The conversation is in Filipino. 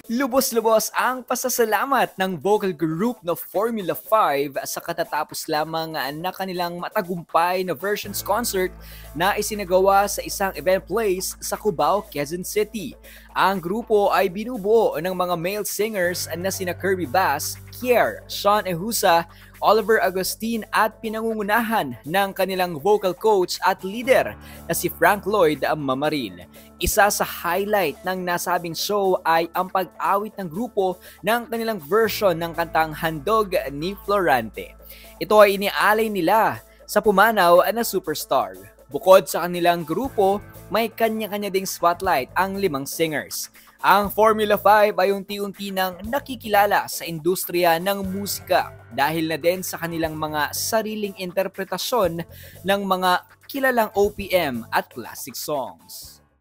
Lubos-lubos ang pasasalamat ng vocal group na Formula 5 sa katatapos lamang na kanilang matagumpay na versions concert na isinagawa sa isang event place sa Cubao, Quezon City. Ang grupo ay binubuo ng mga male singers na sina Kirby Bass, Kier, Sean Ehusa, Oliver Agustin at pinangungunahan ng kanilang vocal coach at leader na si Frank Lloyd Mamarin. Isa sa highlight ng nasabing show ay ang pag-awit ng grupo ng kanilang version ng kantang Handog ni Florante. Ito ay inialay nila sa pumanaw na superstar. Bukod sa kanilang grupo, may kanya-kanya ding spotlight ang 5 singers. Ang Formula 5 ay unti-unti nang nakikilala sa industriya ng musika dahil na din sa kanilang mga sariling interpretasyon ng mga kilalang OPM at classic songs.